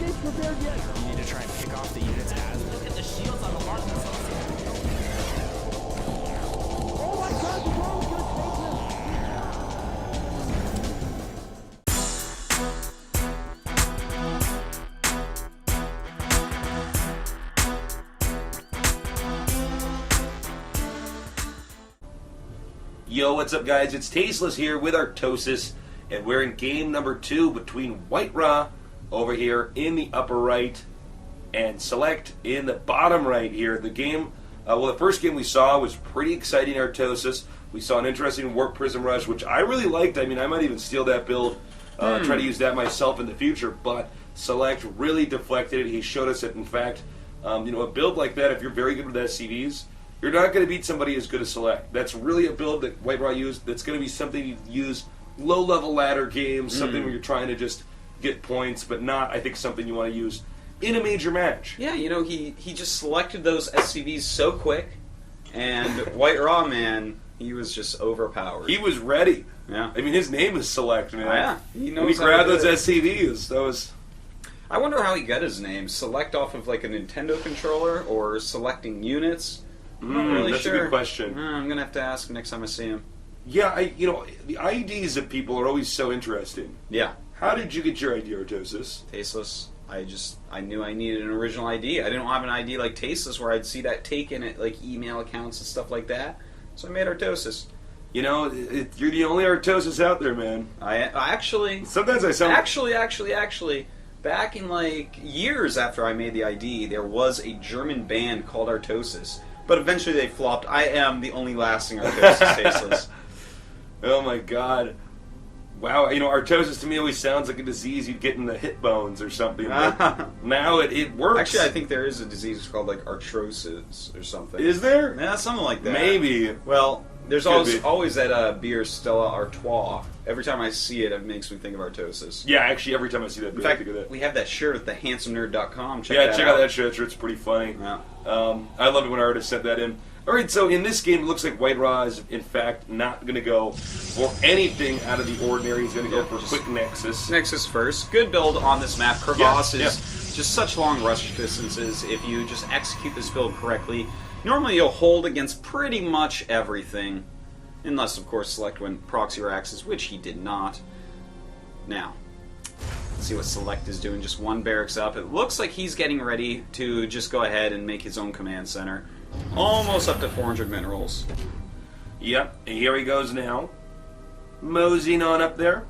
You need to try and pick off the units as... Look at the shields on the mark. Yo, what's up guys? It's Tasteless here with Artosis, and we're in game number 2 between White Raw over here in the upper right and seleCT in the bottom right here. The game, the first game we saw was pretty exciting, Artosis. We saw an interesting Warp Prism Rush, which I really liked. I mean, I might even steal that build, try to use that myself in the future, but seleCT really deflected it. He showed us that, in fact, a build like that, if you're very good with SCVs, you're not going to beat somebody as good as seleCT. That's really a build that White Raw used. That's going to be something you use low-level ladder games, something where you're trying to just get points, but not, I think, something you want to use in a major match. Yeah, he just selected those SCVs so quick, and White Raw, man, he was just overpowered. He was ready. Yeah. I mean, his name is seleCT, man. Oh, yeah. He knows when he grabbed how to those do it. SCVs, that was... I wonder how he got his name. Select off of like a Nintendo controller or selecting units? I'm not really that's sure. a good question. I'm going to have to ask him next time I see him. Yeah, the IDs of people are always so interesting. Yeah. How did you get your ID, Artosis? Tasteless. I knew I needed an original ID. I didn't have an ID like Tasteless where I'd see that taken at like email accounts and stuff like that. So I made Artosis. You know, you're the only Artosis out there, man. I actually... Sometimes I sound... Actually, back in like years after I made the ID, there was a German band called Artosis. But eventually they flopped. I am the only lasting Artosis Tasteless. Oh my god. Wow, Artosis to me always sounds like a disease you'd get in the hip bones or something. But now it works. Actually, I think there is a disease called like arthrosis or something. Is there? Yeah, something like that. Maybe. Well, there's Could always that beer Stella Artois. Every time I see it, it makes me think of Artosis. Yeah, actually, every time I see that, In I fact, think of that. we have that shirt at thehandsоmenerd.com. Check out that shirt. It's pretty funny. Yeah. I loved it when artists sent that in. All right, so in this game, it looks like White Raw is, in fact, not going to go for anything out of the ordinary. He's going to go for quick Nexus. Nexus first. Good build on this map. Crevasse Yeah, is just such long rush distances. If you just execute this build correctly, normally you'll hold against pretty much everything. Unless, of course, seleCT went proxy or axes, which he did not. Now, let's see what seleCT is doing. Just one barracks up. It looks like he's getting ready to just go ahead and make his own command center. Almost up to 400 minerals. Yep, and here he goes now. Moseying on up there.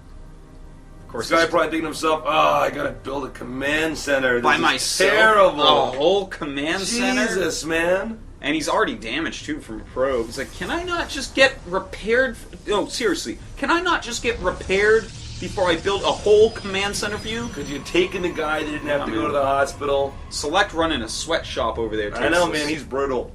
Of course, This guy probably thinking to himself, oh, I gotta build a command center. This by is myself, terrible. a whole command center. Jesus, man. And he's already damaged, too, from a probe. He's like, can I not just get repaired? No, seriously. Can I not just get repaired before I build a whole command center for you? Could you have taken the guy that didn't have to go to the hospital? seleCT running a sweatshop over there, I know, Tasteless. man. He's brutal.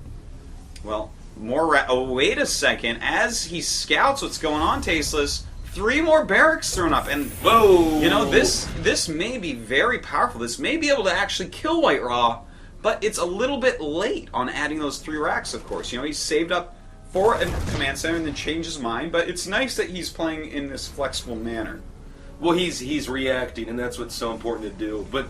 Well, oh, wait a second. As he scouts what's going on, Tasteless, 3 more barracks thrown up. And, Whoa! This may be very powerful. This may be able to actually kill White Raw. But it's a little bit late on adding those 3 racks, of course. He's saved up for a command center and then changed his mind. But it's nice that he's playing in this flexible manner. Well, he's reacting, and that's what's so important to do. But,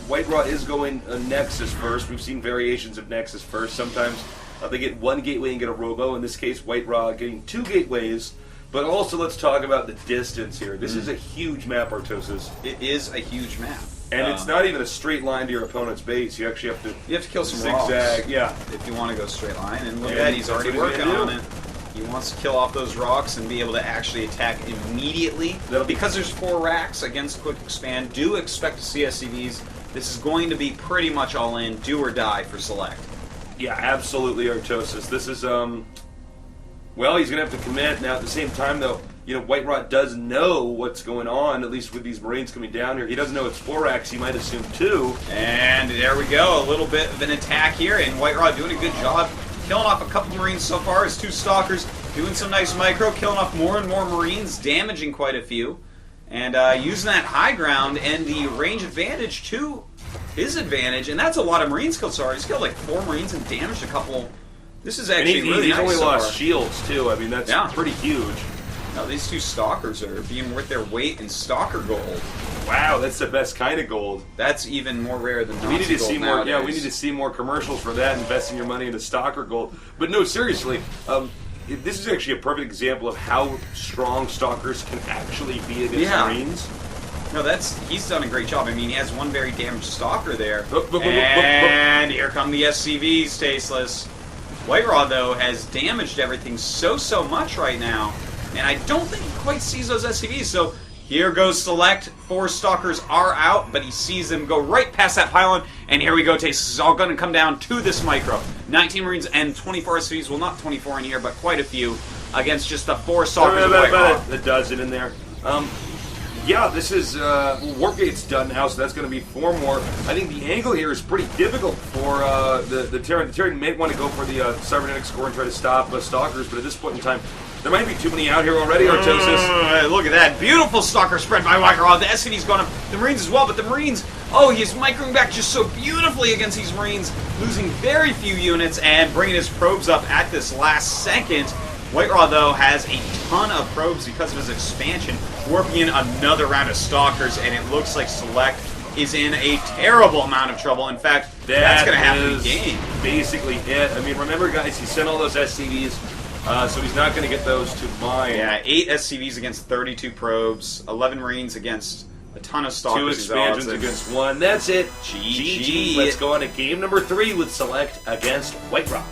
White Raw is going Nexus first. We've seen variations of Nexus first. Sometimes they get 1 gateway and get a robo. In this case, White Raw getting 2 gateways. But also, let's talk about the distance here. This is a huge map, Artosis. It is a huge map. And it's not even a straight line to your opponent's base. You actually have to kill some zigzag. rocks. Yeah. If you want to go straight line. And look Yeah, at that, he's that's already what he's working gonna on do. it. He wants to kill off those rocks and be able to actually attack immediately. Because there's 4 racks against Quick Expand, do expect to see SCVs. This is going to be pretty much all in, do or die for seleCT. Yeah, absolutely, Artosis. This is, well, he's going to have to commit. Now, at the same time, though, White Raw does know what's going on, at least with these Marines coming down here. He doesn't know it's 4 racks, he might assume 2. And there we go, a little bit of an attack here, and White Raw doing a good job. Killing off a couple Marines so far. His 2 Stalkers doing some nice micro, killing off more and more Marines, damaging quite a few. And using that high ground and the range advantage to his advantage. And that's a lot of Marines killed so far. He's killed like 4 Marines and damaged a couple. This is actually and really he's nice only so lost far. shields, too. I mean, that's pretty huge. Now these two Stalkers are being worth their weight in Stalker gold. Wow, that's the best kind of gold. That's even more rare than We need to Nazi see gold more. nowadays. Yeah, we need to see more commercials for that. Investing your money into Stalker gold. But no, seriously, this is actually a perfect example of how strong Stalkers can actually be against Marines. No, he's done a great job. I mean, he has one very damaged Stalker there. Look. And here come the SCVs, Tasteless. White Raw, though, has damaged everything so much right now. And I don't think he quite sees those SCVs, so here goes Select. 4 Stalkers are out, but he sees them go right past that pylon. And here we go, Tasteless. It's all going to come down to this micro. 19 Marines and 24 SCVs. Well, not 24 in here, but quite a few against just the 4 Stalkers of White Raw. A dozen in there. Yeah, this is Wargate's done now, so that's going to be 4 more. I think the angle here is pretty difficult for the Terran. The Terran may want to go for the cybernetic score and try to stop Stalkers, but at this point in time, there might be too many out here already, Artosis. Look at that. Beautiful Stalker spread by White Raw. The SCV's going up. The Marines as well, but the Marines, oh, he's microing back just so beautifully against these Marines, losing very few units and bringing his probes up at this last second. White Raw, though, has a ton of probes because of his expansion, warping in another round of Stalkers, and it looks like Select is in a terrible amount of trouble. In fact, that's going to have to be game. Basically it. I mean, remember, guys, he sent all those SCVs, so he's not going to get those to mine. Yeah, 8 SCVs against 32 probes, 11 Marines against a ton of Stalkers. 2 expansions against 1. That's it. GG. Let's go on to game number 3 with Select against White Raw.